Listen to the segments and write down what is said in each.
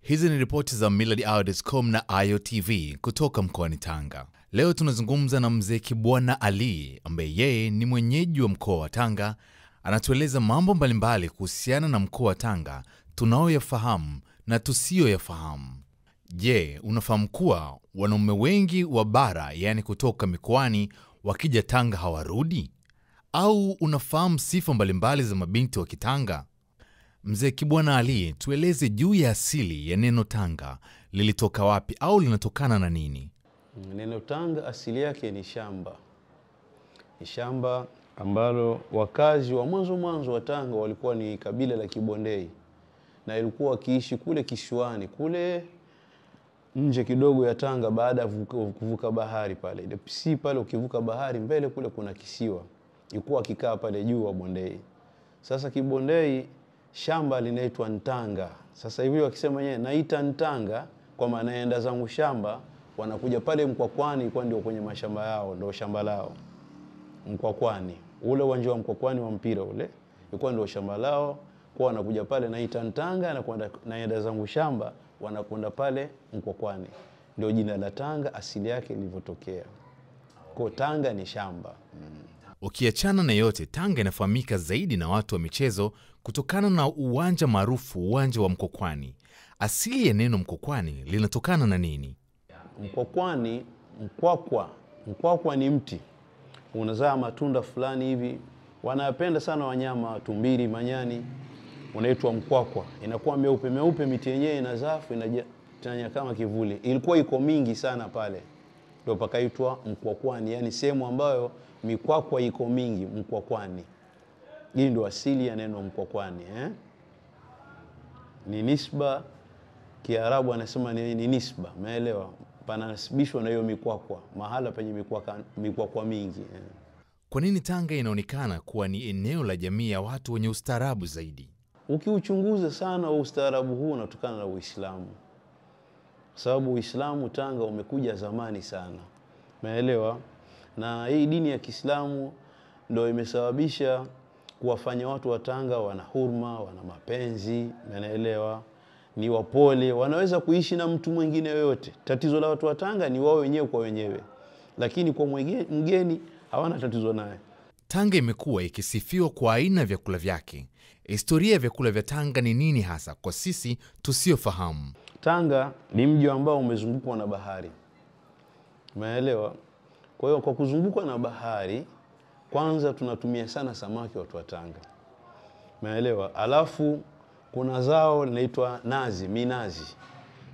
Hizi ni ripoti za millardayo.com na Ayo TV kutoka mkoani Tanga. Leo tunazungumza na mzee Kibwana Ali ambaye yeye ni mwenyeji wa mkoa wa Tanga. Anatueleza mambo mbalimbali kuhusiana na mkoa wa Tanga tunaoyafahamu na tusiyoyafahamu. Je, unafahamu kuwa wanaume wengi wa bara, yani kutoka mikoani, wakija Tanga hawarudi? Au unafahamu sifa mbalimbali za mabinti wa Kitanga? Mzee Kibwana Ali, tueleze juu ya asili ya neno Tanga. Lilitoka wapi au linatokana na nini? Neno Tanga asili yake ni shamba. Ni shamba ambalo wakazi wa mwanzo wa Tanga walikuwa ni kabila la Kibondei. Na ilikuwa wakiishi kule kisiwani, kule nje kidogo ya Tanga baada ya kuvuka bahari pale. Si pale ukivuka bahari mbele kule kuna kisiwa. Ilikuwa akikaa pale juu wa Bondei. Sasa Kibondei shamba linaitwa Ntanga. Sasa hivi wakisema yeye naita Ntanga kwa maana naenda zangu shamba, wanakuja pale Mkwakwani kwa ndio kwenye mashamba yao, ndio shamba lao. Mkwakwani, ule uwanja wa Mkwakwani wa mpira ule, ilikuwa ndio shamba lao, kwa wanakuja pale naita Ntanga na kwenda naenda zangu shamba, wanakwenda pale Mkwakwani. Ndio jina la Tanga asili yake lilivyotokea. Kwa Tanga ni shamba. Ukiachana na yote, Tanga inafahamika zaidi na watu wa michezo kutokana na uwanja maarufu, uwanja wa Mkwakwani. Asili ya neno Mkwakwani linatokana na nini? Mkwakwani, mkwakwa ni mti. Unazaa matunda fulani hivi. Wanapenda sana wanyama, tumbili, manyani. Unaitwa mkwakwa. Inakuwa meupe, miti yenyewe inazafu, inajanya kama kivuli. Ilikuwa iko mingi sana pale. Ndio pakaitwa Mkwakwani, yani sehemu ambayo mikwakwa iko mingi, Mkwakwani. Hii ndio asili ya neno Mkwakwani, Ni nisba, Kiarabu anasema ni nisba, umeelewa? Panasibishwa na hiyo mikwakwa, mahala penye mikwakwa mingi. Kwa nini Tanga inaonekana kuwa ni eneo la jamii ya watu wenye ustaarabu zaidi? Ukiuchunguza sana ustaarabu huu unatokana na Uislamu. Sababu Uislamu Tanga umekuja zamani sana. Umeelewa? Na hii dini ya Kiislamu ndio imesababisha kuwafanya watu wa Tanga wana huruma, wana mapenzi, umeelewa? Ni wapole, wanaweza kuishi na mtu mwingine yoyote. Tatizo la watu wa Tanga ni wao wenyewe kwa wenyewe. Lakini kwa mgeni hawana tatizo naye. Tanga imekuwa ikisifiwa kwa aina ya vyakula vyake. Historia ya vyakula vya Tanga ni nini hasa kwa sisi tusiofahamu? Tanga ni mji ambao umezungukwa na bahari. Umeelewa? Kwa hiyo kwa kuzungukwa na bahari, kwanza tunatumia sana samaki watu wa Tanga. Umeelewa? Alafu kuna zao linaitwa nazi, minazi.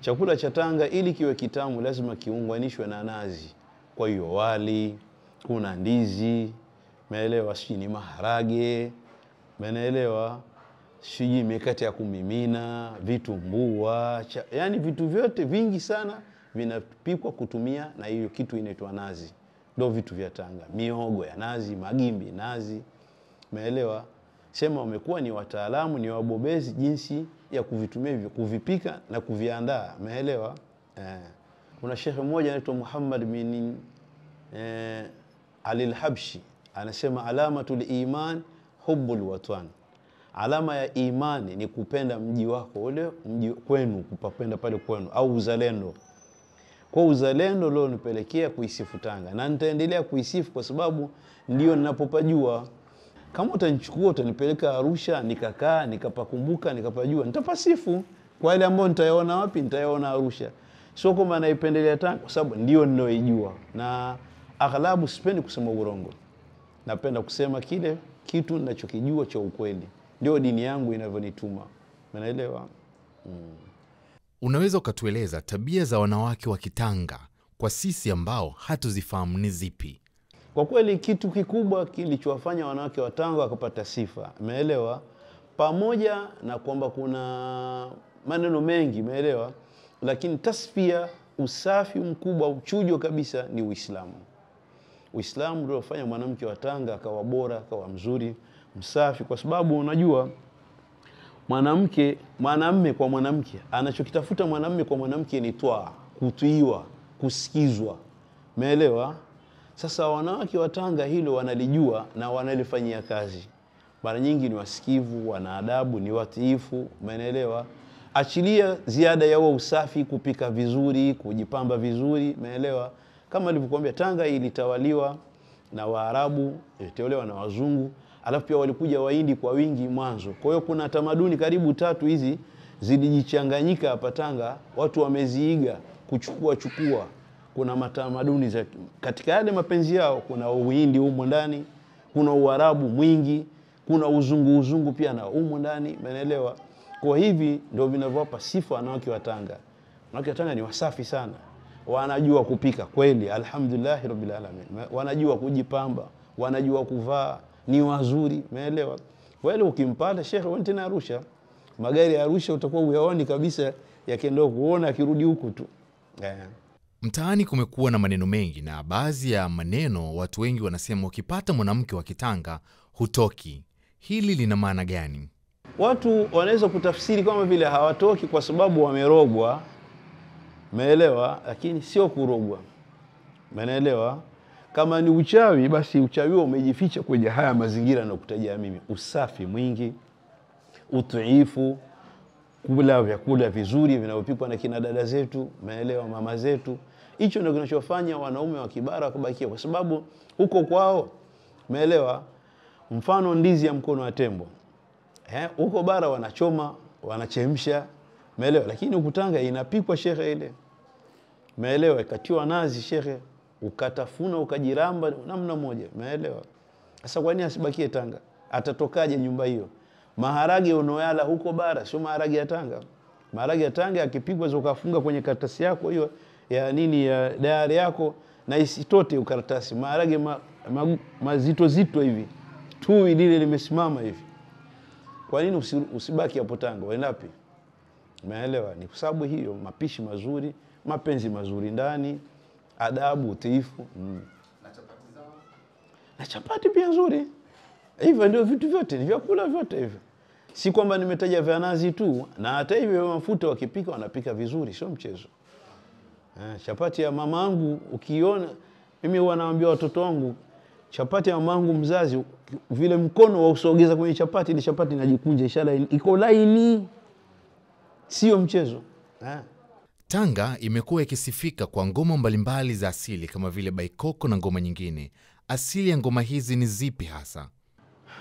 Chakula cha Tanga ili kiwe kitamu lazima kiunganishwe na nazi. Kwa hiyo wali, kuna ndizi, umeelewa, sijui ni maharage, umeelewa, sijui mikate ya kumimina, vitumbua, yani vitu vyote vingi sana vinapikwa kutumia na hiyo kitu inaitwa nazi. Ndio vitu vya Tanga, miogo ya nazi, magimbi nazi, umeelewa? Sema wamekuwa ni wataalamu, ni wabobezi jinsi ya kuvitumia hivyo, kuvipika na kuviandaa, umeelewa? Kuna shekhe mmoja anaitwa Muhammad bin Ali al-Habshi, anasema alamatul iman hubbul watan. Alama ya imani ni kupenda mji wako ule, mji kwenu, kupenda pale kwenu, au uzalendo. Kwa uzalendo leo nipelekea kuisifu Tanga, na nitaendelea kuisifu kwa sababu ndio ninapopajua. Kama utanichukua utanipeleka Arusha, nikakaa, nikapakumbuka, nikapajua, nitapasifu. Kwa ile ambayo nitayaona wapi? Nitayaona Arusha. Sio kwamba naipendelea Tanga kwa sababu ndio ninayoijua. Na aghlabu sipendi kusema urongo. Napenda kusema kile kitu ninachokijua cha ukweli. Ndio dini yangu inavyonituma. Unaelewa? Unaweza ukatueleza tabia za wanawake wa Kitanga kwa sisi ambao hatuzifahamu ni zipi? Kwa kweli kitu kikubwa kilichowafanya wanawake wa Tanga wakapata sifa, umeelewa? Pamoja na kwamba kuna maneno mengi, umeelewa? Lakini tasfia, usafi mkubwa, uchujo kabisa ni Uislamu. Uislamu ndio ufanya mwanamke wa Tanga akawa bora, akawa mzuri, msafi, kwa sababu unajua mwanamume kwa mwanamke, anachokitafuta mwanamume kwa mwanamke ni toa, kutiiwa, kusikizwa. Umeelewa? Sasa wanawake wa Tanga hilo wanalijua na wanalifanyia kazi. Mara nyingi ni wasikivu, wana adabu, ni watiifu, umeelewa? Achilia ziada ya usafi, kupika vizuri, kujipamba vizuri, umeelewa? Kama nilivyokuambia, Tanga ilitawaliwa na Waarabu, ilitawaliwa na Wazungu, alafu pia walikuja Wahindi kwa wingi mwanzo. Kwa hiyo kuna tamaduni karibu 3 hizi zilijichanganyika hapa Tanga, watu wameziiga kuchukua. Kuna matamaduni za katika yale mapenzi yao, kuna Uhindi humo ndani, kuna Uarabu mwingi, kuna uzungu pia na humo ndani, umeelewa? Kwa hivi ndio vinavyowapa sifa wanawake wa Tanga. Wanawake wa Tanga ni wasafi sana. Wanajua kupika kweli, alhamdulillah rabbil alamin. Wanajua kujipamba, wanajua kuvaa, ni wazuri, umeelewa? Wewe ukimpata shekhe wote na Arusha, magari ya Arusha utakuwa uyaoni kabisa, yakienda kuona akirudi huku tu. Mtaani kumekuwa na maneno mengi, na baadhi ya maneno watu wengi wanasema ukipata mwanamke wa Kitanga hutoki. Hili lina maana gani? Watu wanaweza kutafsiri kama vile hawatoki kwa sababu wamerogwa, umeelewa? Lakini sio kurogwa, umeelewa? Kama ni uchawi, basi uchawi umejificha kwenye haya mazingira na kutajia mimi: usafi mwingi, utiifu, kula vyakula vizuri vinavyopikwa na kina dada zetu, umeelewa, mama zetu. Hicho ndio kinachofanya wanaume wa Kibara kubakia, kwa sababu huko kwao, umeelewa, mfano ndizi ya mkono wa tembo, huko bara wanachoma, wanachemsha, umeelewa, lakini huku Tanga inapikwa shekhe ile, umeelewa, ikatiwa nazi shekhe, ukatafuna ukajiramba namna moja, umeelewa. Sasa kwa nini asibakie Tanga? Atatokaje nyumba hiyo? Maharage unoyala huko bara sio maharage ya Tanga. Maharage ya Tanga yakipigwa ukafunga kwenye karatasi yako hiyo ya nini, ya diary yako, na isitote ukaratasi. Maharage mazito zito hivi tu, lile limesimama hivi. Kwa nini usibaki hapo Tanga? Uende wapi? Umeelewa? Ni kwa sababu hiyo, mapishi mazuri, mapenzi mazuri ndani, adabu, utiifu. Na chapati pia nzuri. Hivyo ndio vitu vyote, ni vyakula vyote hivyo. Si kwamba nimetaja vya nazi tu, na hata hivyo mafuta wakipika wanapika vizuri, sio mchezo. Chapati ya mamangu ukiona, mimi huwa naambia watoto wangu, chapati ya mamangu mzazi, vile mkono wa usogeza kwenye chapati, ile chapati inajikunja, inshallah iko laini, sio mchezo. Tanga imekuwa ikisifika kwa ngoma mbalimbali za asili kama vile baikoko na ngoma nyingine. Asili ya ngoma hizi ni zipi hasa?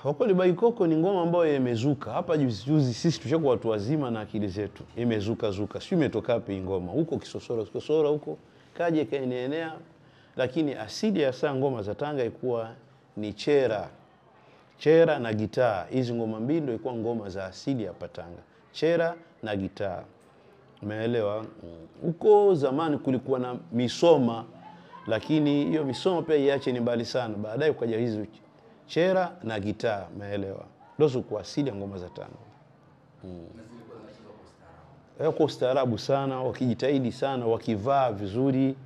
Kwa kweli baikoko ni ngoma ambayo imezuka hapa juzi, sisi tushakuwa watu wazima na akili zetu imezuka. Sio imetoka wapi ngoma? Huko Kisosora huko kaje kaenea, lakini asili ya saa ngoma za Tanga ilikuwa ni chera na gitaa. Hizi ngoma mbili ndio ilikuwa ngoma za asili hapa Tanga, chera na gitaa, umeelewa? Huko zamani kulikuwa na misoma, lakini hiyo misoma pia iache ni mbali sana. Baadaye ukaja hizo chera na gitaa, umeelewa? Ndio kwa asili ya ngoma za Tanga. Kwa ustaarabu sana, wakijitahidi sana, wakivaa vizuri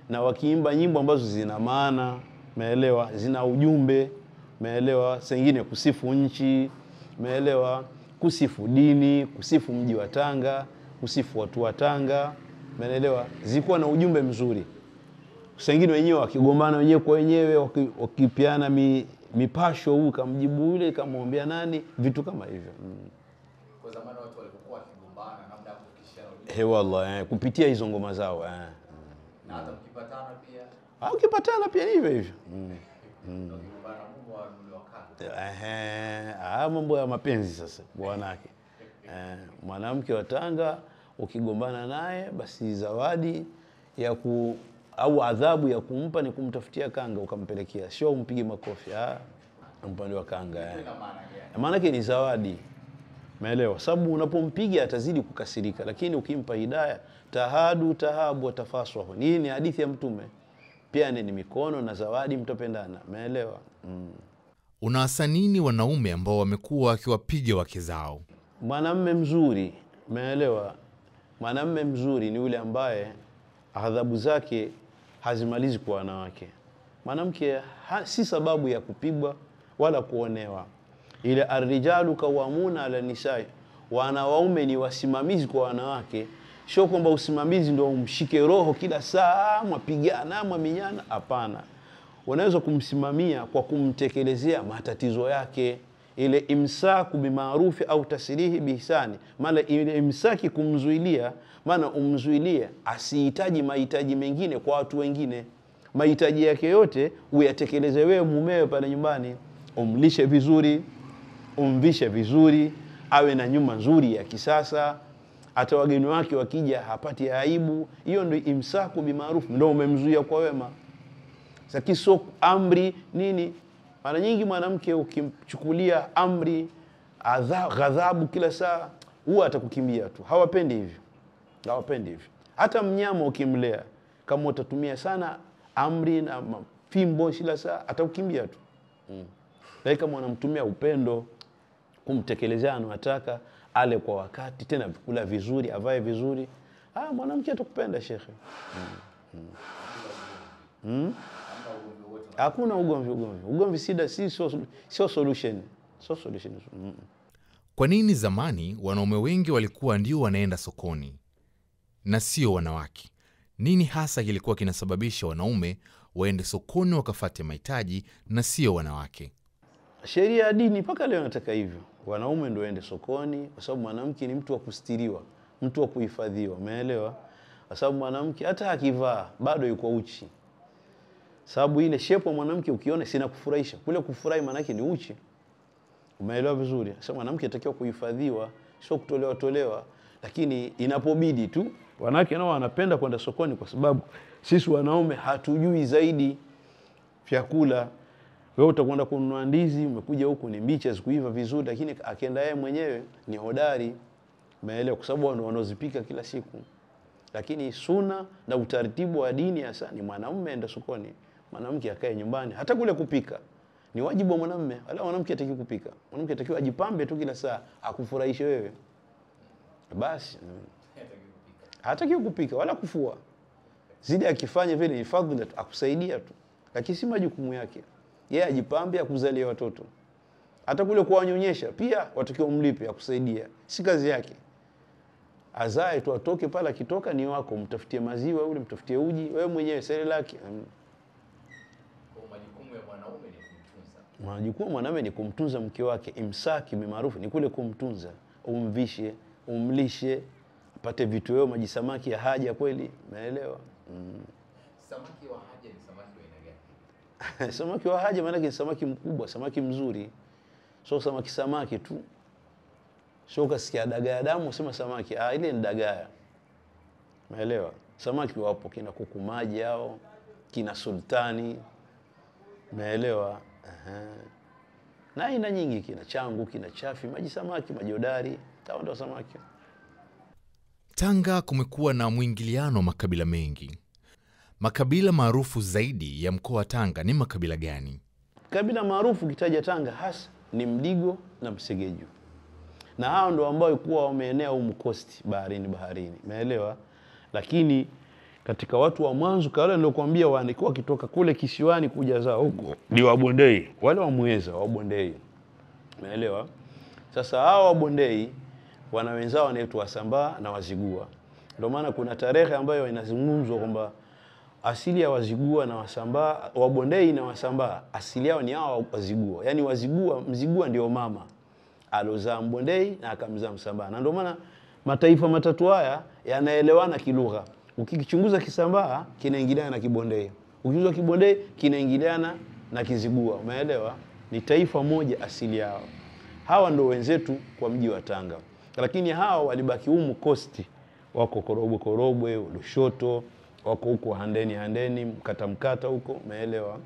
na wakiimba nyimbo ambazo zina maana, umeelewa, zina ujumbe, umeelewa, sengine kusifu nchi, umeelewa, kusifu dini, kusifu mji wa Tanga, kusifu watu wa Tanga, umeelewa, zilikuwa na ujumbe mzuri. Sengine wenyewe wakigombana wenyewe kwa wenyewe, wakipiana mipasho, huu kamjibu yule, kamwambia nani, vitu kama hivyo. Kwa zamani watu walikuwa wakigombana namna ya kukishana. Wallahi, kupitia hizo ngoma zao. Na hata mkipatana pia. Ukipatana pia hivyo hivyo. Mambo ya mapenzi sasa bwanake. Mwanamke wa Tanga ukigombana naye, basi zawadi ya au adhabu ya kumpa ni kumtafutia kanga ukampelekea, sio umpige makofi. Mpande wa kanga. Maana yake ni zawadi, umeelewa? Sababu unapompiga atazidi kukasirika, lakini ukimpa hidayah, tahabu watafaswahu. Ni hadithi ya Mtume. Pia ni mikono na zawadi, mtapendana, umeelewa? Unaasa nini wanaume ambao wamekuwa wakiwapiga wake zao? Mwanamume mzuri, umeelewa? Mwanamume mzuri ni yule ambaye adhabu zake hazimalizi kwa wanawake. Mwanamke si sababu ya kupigwa wala kuonewa. Ile arrijalu kawamuna ala nisai, wanaume ni wasimamizi kwa wanawake. Sio kwamba usimamizi ndio umshike roho kila saa, mwapigana, mwaminyana, hapana. Unaweza kumsimamia kwa kumtekelezea matatizo yake. ile imsaku bimaarufi au tasrihi bihsani, maana ile imsaki kumzuilia, maana umzuilie asihitaji mahitaji mengine kwa watu wengine. Mahitaji yake yote uyatekeleze wewe mumewe pale nyumbani, umlishe vizuri, umvishe vizuri, awe na nyumba nzuri ya kisasa, hata wageni wake wakija hapati aibu. Hiyo ndio imsaku bimaarufi, ndio umemzuia kwa wema. Sasa sio amri nini. Mara nyingi mwanamke ukimchukulia amri, ghadhabu kila saa, huwa atakukimbia tu. Hawapendi hivyo. Hawapendi hivyo. Hata mnyama ukimlea, kama utatumia sana amri na fimbo kila saa, atakukimbia tu. Lakini kama unamtumia upendo, kumtekelezea anataka, ale kwa wakati, tena kula vizuri, avae vizuri, mwanamke atakupenda shekhe. Hakuna ugomvi. Ugomvi sio solution. Sio solution. Kwa nini zamani wanaume wengi walikuwa ndio wanaenda sokoni na sio wanawake? Nini hasa kilikuwa kinasababisha wanaume waende sokoni wakafuate mahitaji na sio wanawake? Sheria ya dini mpaka leo inataka hivyo. Wanaume ndio waende sokoni, kwa sababu mwanamke ni mtu wa kustiriwa, mtu wa kuhifadhiwa. Umeelewa? Kwa sababu mwanamke hata akivaa bado yuko uchi. Sababu ile shepu ya mwanamke ukiona sina kufurahisha. Kule kufurahi maana yake ni uchi. Umeelewa vizuri? Sasa mwanamke anatakiwa kuhifadhiwa, sio kutolewa. Lakini inapobidi tu, wanawake nao wanapenda kwenda sokoni kwa sababu sisi wanaume hatujui zaidi vyakula. Wewe utakwenda kununua ndizi, umekuja huku ni mbichi hazikuiva vizuri, lakini akienda yeye mwenyewe ni hodari. Umeelewa? Kwa sababu wanazipika kila siku. Lakini sunna na utaratibu wa dini hasa ni mwanamume aende sokoni, mwanamke akae nyumbani. Hata kule kupika ni wajibu wa mwanamume, wala mwanamke hataki kupika. Mwanamke atakiwa ajipambe tu kila saa akufurahishe wewe. Basi hataki kupika wala kufua. Zidi akifanya vile ni fadhila akusaidia tu. Lakini si majukumu yake. Yeye ajipambe akuzalie watoto. Hata kule kuwanyonyesha pia watakiwa umlipe akusaidia. Si kazi yake. Azae tu atoke pale, akitoka ni wako, mtafutie maziwa ule, mtafutie uji, wewe mwenyewe sele lake. Kwa majukumu ya mwanaume ni kumtunza. Majukumu ya mwanaume ni kumtunza mke wake. Imsaki bimaarufi ni kule kumtunza, umvishe, umlishe, apate vitu wewe, maji samaki ya haja kweli. Umeelewa? Samaki wa haja ni samaki wa aina gani? Samaki wa haja maana ni samaki mkubwa, samaki mzuri. Sio samaki tu. Sio kasikia dagaa damu usema samaki. Ile ni dagaa. Umeelewa? Samaki wapo kina kuku maji hao, kina sultani. Umeelewa? Na aina nyingi, kina changu, kina chafi, maji samaki, majodari, hao ndio samaki. Tanga kumekuwa na mwingiliano wa makabila mengi. Makabila maarufu zaidi ya mkoa wa Tanga ni makabila gani? Kabila maarufu kitaja Tanga hasa ni Mdigo na Msegeju. Na hao ndio ambao walikuwa wameenea huko coast baharini. Umeelewa? Lakini katika watu wa mwanzo wale niliokuambia walikuwa kitoka kule kisiwani kuja zao huko ni Wabondei, wale wa Muheza wa Bondei. Umeelewa? Sasa hao wa Bondei wana wenzao wanaitwa Wasambaa na Wazigua. Ndio maana kuna tarehe ambayo inazungumzwa kwamba asili ya Wazigua na Wasambaa, Wabondei na Wasambaa, asili yao ni hao Wazigua. Yaani Mzigua ndio mama alozaa Mbondei na akamzaa Msambaa. Na ndio maana mataifa matatu haya yanaelewana kilugha. Ukikichunguza Kisambaa kinaingiliana na Kibondei. Ukichunguza Kibondei kinaingiliana na Kizigua. Umeelewa? Ni taifa moja asili yao. Hawa ndio wenzetu kwa mji wa Tanga. Lakini hao walibaki humu coast. Wako Korogwe, Lushoto, wako huko Handeni, Mkata huko. Umeelewa?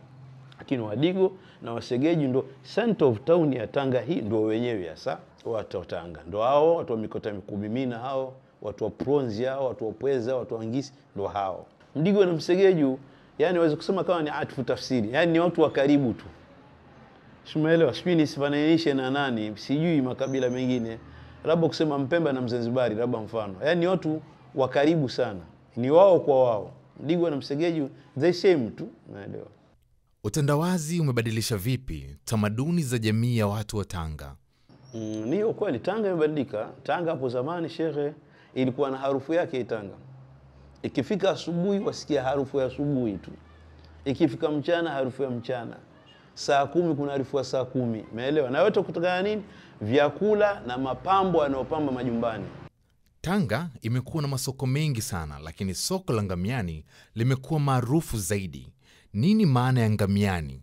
Lakini Wadigo na Wasegeji ndo center of town ya Tanga hii, ndo wenyewe hasa watu wa Tanga. Ndo hao watu wa Mikota Mikubimina, hao watu wa Pronzi, hao watu wa Pweza, watu wa Ngisi, ndo hao. Mdigo na Msegeju yani waweza kusema kama ni atifu tafsiri, yani ni watu wa karibu tu. Umeelewa? Sijui nisifananishe na nani, sijui makabila mengine. Labda kusema Mpemba na Mzanzibari labda mfano. Yani ni watu wa karibu sana. Ni wao kwa wao. Mdigo na Msegeju the same tu. Umeelewa? Utandawazi umebadilisha vipi tamaduni za jamii ya watu wa Tanga? Ni kweli Tanga imebadilika. Tanga hapo zamani shehe ilikuwa na harufu yake Tanga. Ikifika asubuhi wasikia harufu ya asubuhi tu. Ikifika mchana harufu ya mchana. saa 10 kunaarifua saa 10. Umeelewa? Na yote kutokana nini? Vyakula na mapambo yanayopamba majumbani. Tanga imekuwa na masoko mengi sana, lakini soko la Ngamiani limekuwa maarufu zaidi. Nini maana ya Ngamiani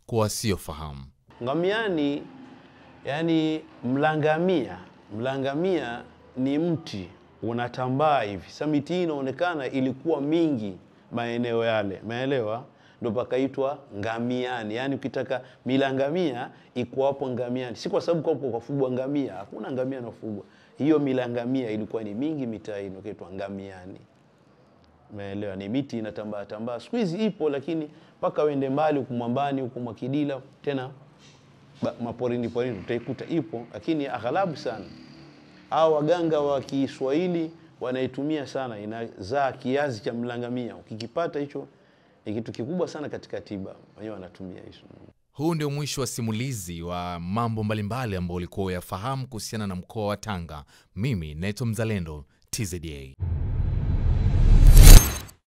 kwa wasiofahamu? Ngamiani yani mlangamia. Mlangamia ni mti unatambaa hivi. Sasa miti hii inaonekana ilikuwa mingi maeneo yale. Umeelewa? Ndio pakaitwa Ngamiani. Yani ukitaka milangamia iko hapo Ngamiani. Si kwa sababu kwa kufugwa ngamia, hakuna ngamia anafugwa. Hiyo milangamia ilikuwa ni mingi mitaa hii, inaitwa Ngamiani. Umeelewa? Ni miti inatambaa tambaa. Siku hizi ipo, lakini paka uende mbali huko Mwambani, huko Mwakidila, tena maporini utaikuta ipo, lakini aghalabu sana hao waganga wa Kiswahili wanaitumia sana, inazaa kiazi cha mlangamia. Ukikipata hicho ni kitu kikubwa sana katika tiba. Wenyewe wanatumia hizo. Huu ndio mwisho wa simulizi wa mambo mbalimbali ambayo ulikuwa uyafahamu kuhusiana na mkoa wa Tanga. Mimi naitwa Mzalendo TZA.